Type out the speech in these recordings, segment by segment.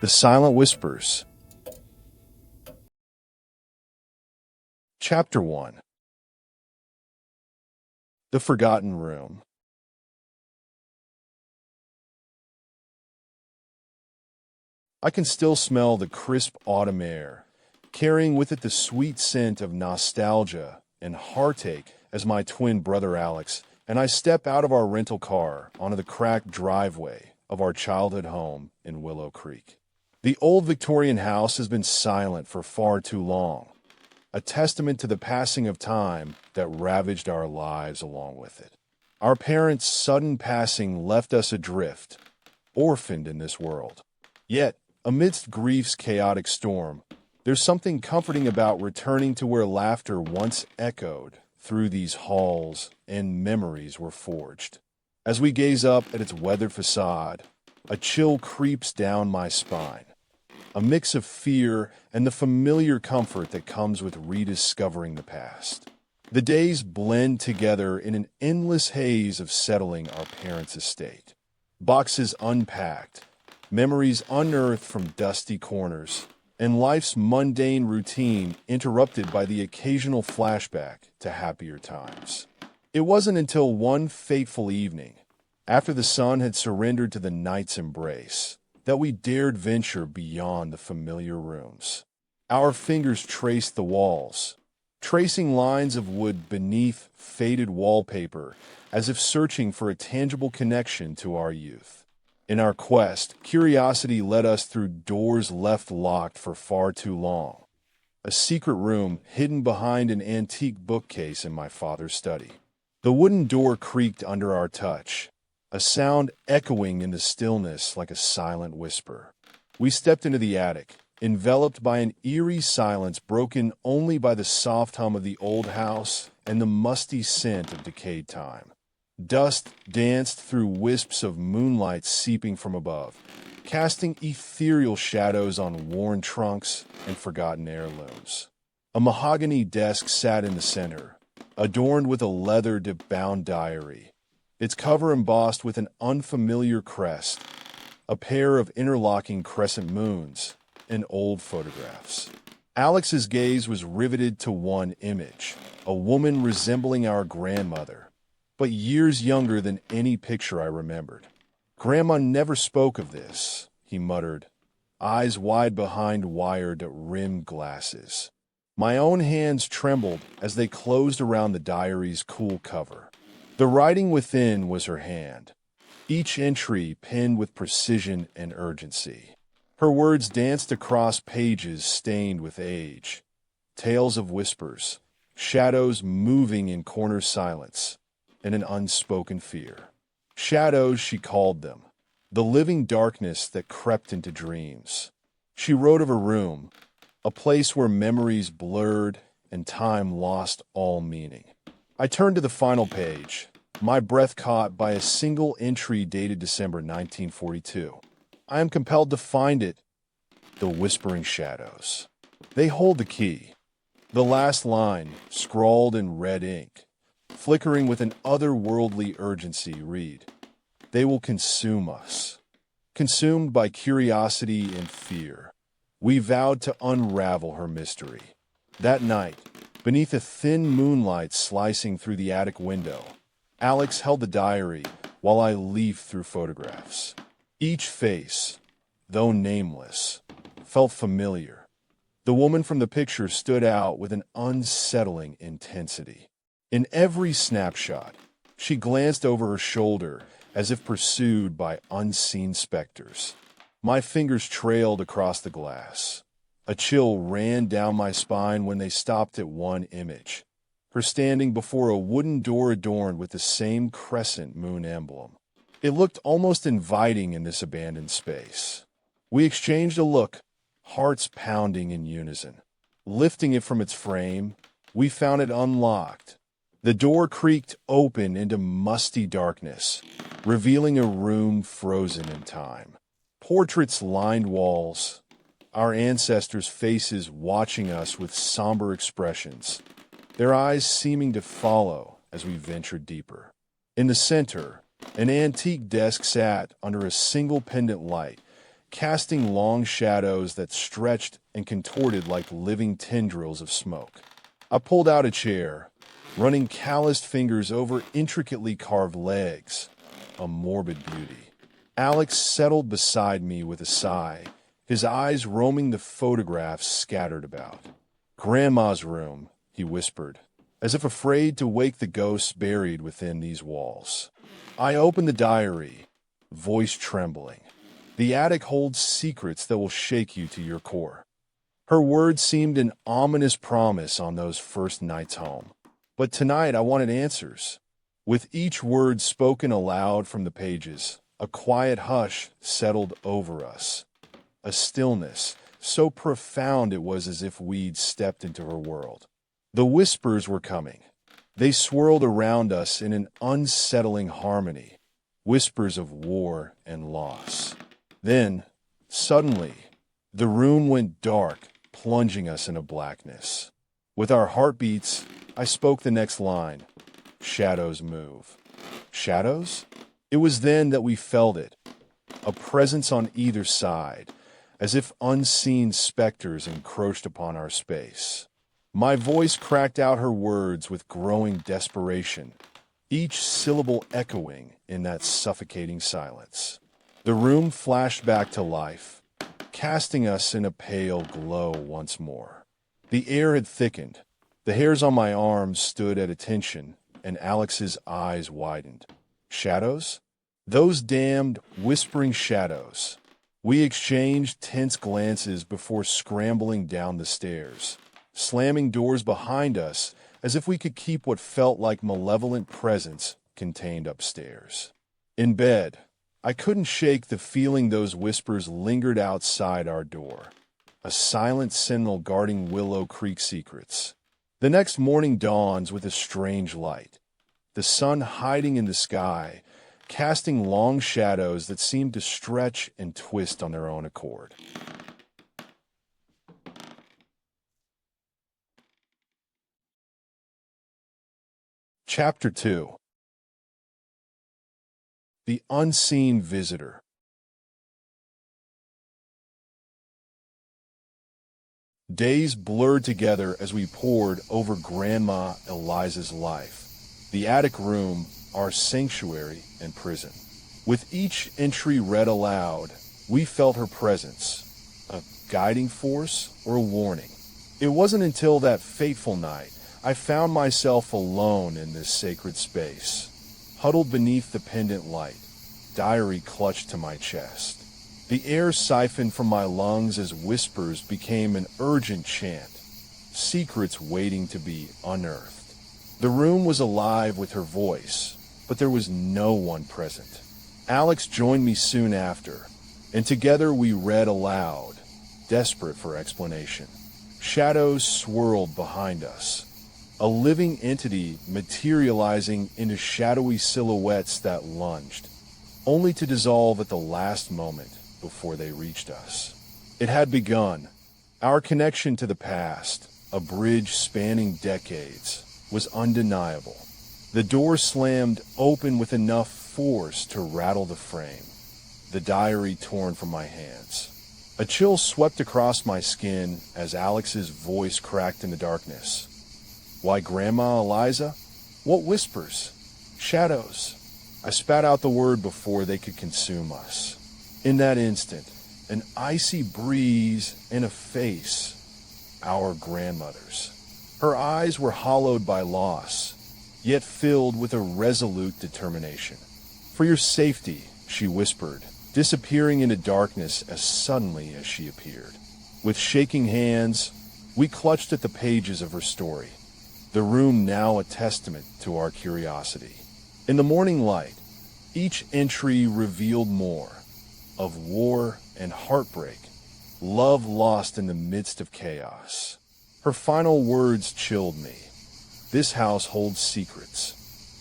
The Silent Whispers. Chapter 1. The Forgotten Room. I can still smell the crisp autumn air, carrying with it the sweet scent of nostalgia and heartache as my twin brother Alex and I step out of our rental car onto the cracked driveway of our childhood home in Willow Creek. The old Victorian house has been silent for far too long, a testament to the passing of time that ravaged our lives along with it. Our parents' sudden passing left us adrift, orphaned in this world. Yet, amidst grief's chaotic storm, there's something comforting about returning to where laughter once echoed through these halls and memories were forged. As we gaze up at its weathered facade, a chill creeps down my spine, a mix of fear and the familiar comfort that comes with rediscovering the past. The days blend together in an endless haze of settling our parents' estate. Boxes unpacked, memories unearthed from dusty corners, and life's mundane routine interrupted by the occasional flashback to happier times. It wasn't until one fateful evening, after the sun had surrendered to the night's embrace, that we dared venture beyond the familiar rooms. Our fingers traced the walls, tracing lines of wood beneath faded wallpaper as if searching for a tangible connection to our youth. In our quest, curiosity led us through doors left locked for far too long, a secret room hidden behind an antique bookcase in my father's study. The wooden door creaked under our touch, a sound echoing in the stillness like a silent whisper. We stepped into the attic, enveloped by an eerie silence broken only by the soft hum of the old house and the musty scent of decayed time. Dust danced through wisps of moonlight seeping from above, casting ethereal shadows on worn trunks and forgotten heirlooms. A mahogany desk sat in the center, adorned with a leather-bound diary, its cover embossed with an unfamiliar crest, a pair of interlocking crescent moons, and old photographs. Alex's gaze was riveted to one image, a woman resembling our grandmother, but years younger than any picture I remembered. "Grandma never spoke of this," he muttered, eyes wide behind wire-rimmed glasses. My own hands trembled as they closed around the diary's cool cover. The writing within was her hand, each entry penned with precision and urgency. Her words danced across pages stained with age, tales of whispers, shadows moving in corner silence, and an unspoken fear. Shadows, she called them, the living darkness that crept into dreams. She wrote of a room, a place where memories blurred and time lost all meaning. I turned to the final page, my breath caught by a single entry dated December 1942. I am compelled to find it. The Whispering Shadows. They hold the key. The last line, scrawled in red ink, flickering with an otherworldly urgency, read, "They will consume us." Consumed by curiosity and fear, we vowed to unravel her mystery. That night, beneath a thin moonlight slicing through the attic window, Alex held the diary while I leafed through photographs. Each face, though nameless, felt familiar. The woman from the picture stood out with an unsettling intensity. In every snapshot, she glanced over her shoulder as if pursued by unseen specters. My fingers trailed across the glass. A chill ran down my spine when they stopped at one image, her standing before a wooden door adorned with the same crescent moon emblem. It looked almost inviting in this abandoned space. We exchanged a look, hearts pounding in unison. Lifting it from its frame, we found it unlocked. The door creaked open into musty darkness, revealing a room frozen in time. Portraits lined walls, our ancestors' faces watching us with somber expressions, their eyes seeming to follow as we ventured deeper. In the center, an antique desk sat under a single pendant light, casting long shadows that stretched and contorted like living tendrils of smoke. I pulled out a chair, running calloused fingers over intricately carved legs. A morbid beauty. Alex settled beside me with a sigh, his eyes roaming the photographs scattered about. "Grandma's room," he whispered, as if afraid to wake the ghosts buried within these walls. I opened the diary, voice trembling. "The attic holds secrets that will shake you to your core." Her words seemed an ominous promise on those first nights home. But tonight I wanted answers. With each word spoken aloud from the pages, a quiet hush settled over us. A stillness, so profound it was as if we'd stepped into her world. The whispers were coming. They swirled around us in an unsettling harmony, whispers of war and loss. Then, suddenly, the room went dark, plunging us into blackness. With our heartbeats, I spoke the next line. "Shadows move." Shadows? It was then that we felt it. A presence on either side, as if unseen specters encroached upon our space. My voice cracked out her words with growing desperation, each syllable echoing in that suffocating silence. The room flashed back to life, casting us in a pale glow once more. The air had thickened. The hairs on my arms stood at attention, and Alex's eyes widened. Shadows? Those damned, whispering shadows. We exchanged tense glances before scrambling down the stairs, slamming doors behind us as if we could keep what felt like malevolent presence contained upstairs. In bed, I couldn't shake the feeling those whispers lingered outside our door, a silent sentinel guarding Willow Creek secrets. The next morning dawns with a strange light, the sun hiding in the sky, casting long shadows that seemed to stretch and twist on their own accord. Chapter 2. The Unseen Visitor. Days blurred together as we pored over Grandma Eliza's life, the attic room, our sanctuary and prison. With each entry read aloud, we felt her presence, a guiding force or a warning. It wasn't until that fateful night I found myself alone in this sacred space, huddled beneath the pendant light, diary clutched to my chest. The air siphoned from my lungs as whispers became an urgent chant, secrets waiting to be unearthed. The room was alive with her voice, but there was no one present. Alex joined me soon after, and together we read aloud, desperate for explanation. Shadows swirled behind us, a living entity materializing into shadowy silhouettes that lunged, only to dissolve at the last moment before they reached us. It had begun. Our connection to the past, a bridge spanning decades, was undeniable. The door slammed open with enough force to rattle the frame, the diary torn from my hands. A chill swept across my skin as Alex's voice cracked in the darkness. "Why, Grandma Eliza? What whispers? Shadows." I spat out the word before they could consume us. In that instant, an icy breeze and a face, our grandmother's. Her eyes were hollowed by loss, yet filled with a resolute determination. "For your safety," she whispered, disappearing into darkness as suddenly as she appeared. With shaking hands, we clutched at the pages of her story, the room now a testament to our curiosity. In the morning light, each entry revealed more, of war and heartbreak, love lost in the midst of chaos. Her final words chilled me. "This house holds secrets.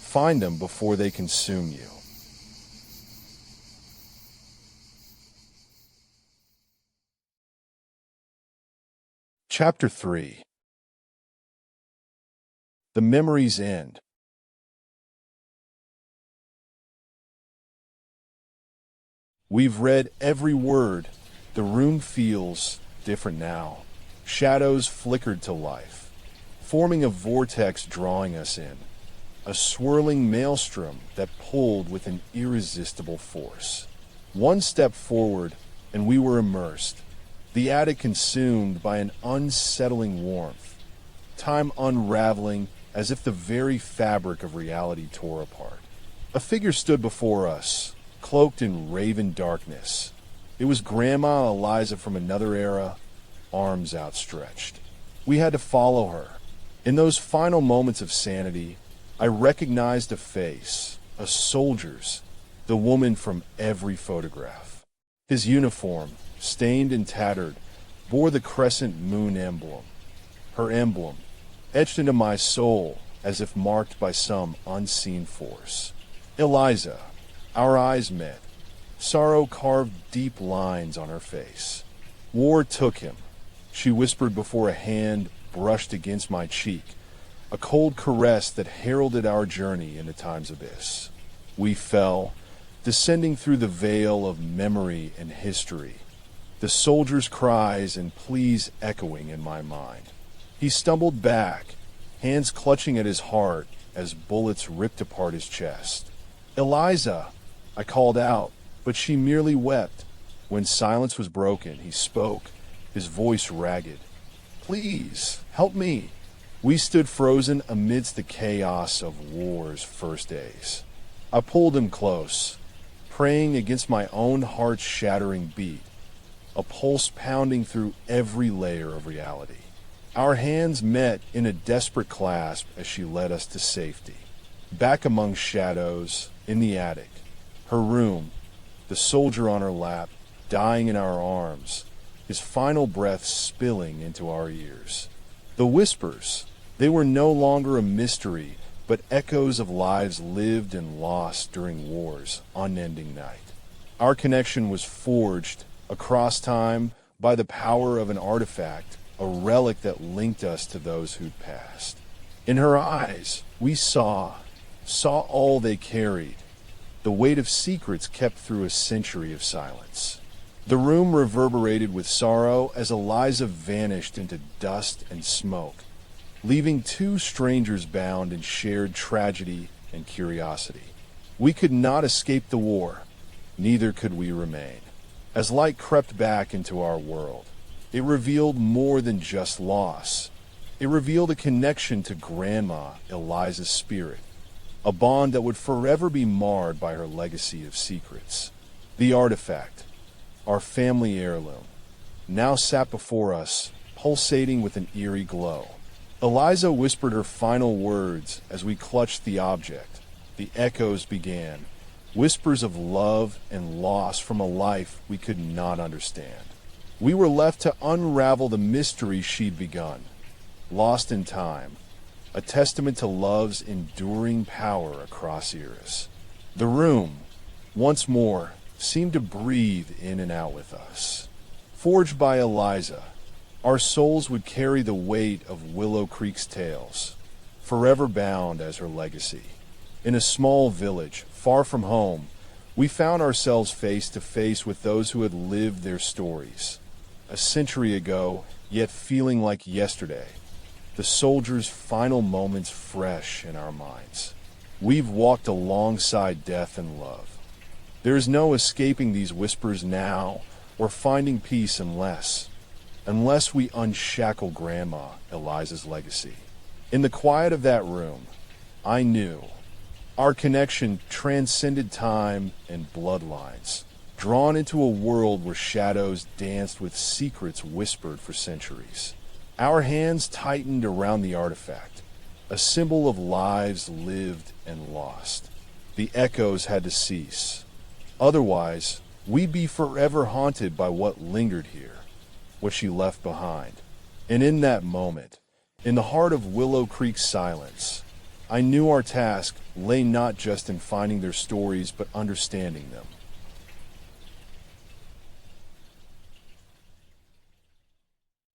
Find them before they consume you." Chapter 3. The Memory's End. We've read every word. The room feels different now. Shadows flickered to life, forming a vortex drawing us in, a swirling maelstrom that pulled with an irresistible force. One step forward, and we were immersed, the attic consumed by an unsettling warmth, time unraveling as if the very fabric of reality tore apart. A figure stood before us, cloaked in raven darkness. It was Grandma Eliza from another era, arms outstretched. We had to follow her. In those final moments of sanity, I recognized a face, a soldier's, the woman from every photograph. His uniform, stained and tattered, bore the crescent moon emblem. Her emblem, etched into my soul as if marked by some unseen force. Eliza. Our eyes met. Sorrow carved deep lines on her face. War took him. She whispered before a hand brushed against my cheek, a cold caress that heralded our journey into time's abyss. We fell, descending through the veil of memory and history, the soldier's cries and pleas echoing in my mind. He stumbled back, hands clutching at his heart as bullets ripped apart his chest. "Eliza," I called out, but she merely wept. When silence was broken, he spoke, his voice ragged. "Please, help me." We stood frozen amidst the chaos of war's first days. I pulled him close, praying against my own heart's shattering beat, a pulse pounding through every layer of reality. Our hands met in a desperate clasp as she led us to safety. Back among shadows, in the attic, her room, the soldier on her lap, dying in our arms, his final breath spilling into our ears. The whispers, they were no longer a mystery, but echoes of lives lived and lost during war's unending night. Our connection was forged across time by the power of an artifact, a relic that linked us to those who'd passed. In her eyes, we saw all they carried, the weight of secrets kept through a century of silence. The room reverberated with sorrow as Eliza vanished into dust and smoke, leaving two strangers bound in shared tragedy and curiosity. We could not escape the war, neither could we remain. As light crept back into our world, it revealed more than just loss. It revealed a connection to Grandma Eliza's spirit, a bond that would forever be marred by her legacy of secrets. The artifact, our family heirloom, now sat before us, pulsating with an eerie glow. Eliza whispered her final words as we clutched the object. The echoes began, whispers of love and loss from a life we could not understand. We were left to unravel the mystery she'd begun, lost in time, a testament to love's enduring power across eras. The room, once more, seemed to breathe in and out with us. Forged by Eliza, our souls would carry the weight of Willow Creek's tales, forever bound as her legacy. In a small village, far from home, we found ourselves face to face with those who had lived their stories. A century ago, yet feeling like yesterday, the soldier's final moments fresh in our minds. We've walked alongside death and love. There is no escaping these whispers now or finding peace unless we unshackle Grandma Eliza's legacy. In the quiet of that room, I knew our connection transcended time and bloodlines, drawn into a world where shadows danced with secrets whispered for centuries. Our hands tightened around the artifact, a symbol of lives lived and lost. The echoes had to cease. Otherwise, we'd be forever haunted by what lingered here, what she left behind. And in that moment, in the heart of Willow Creek's silence, I knew our task lay not just in finding their stories, but understanding them.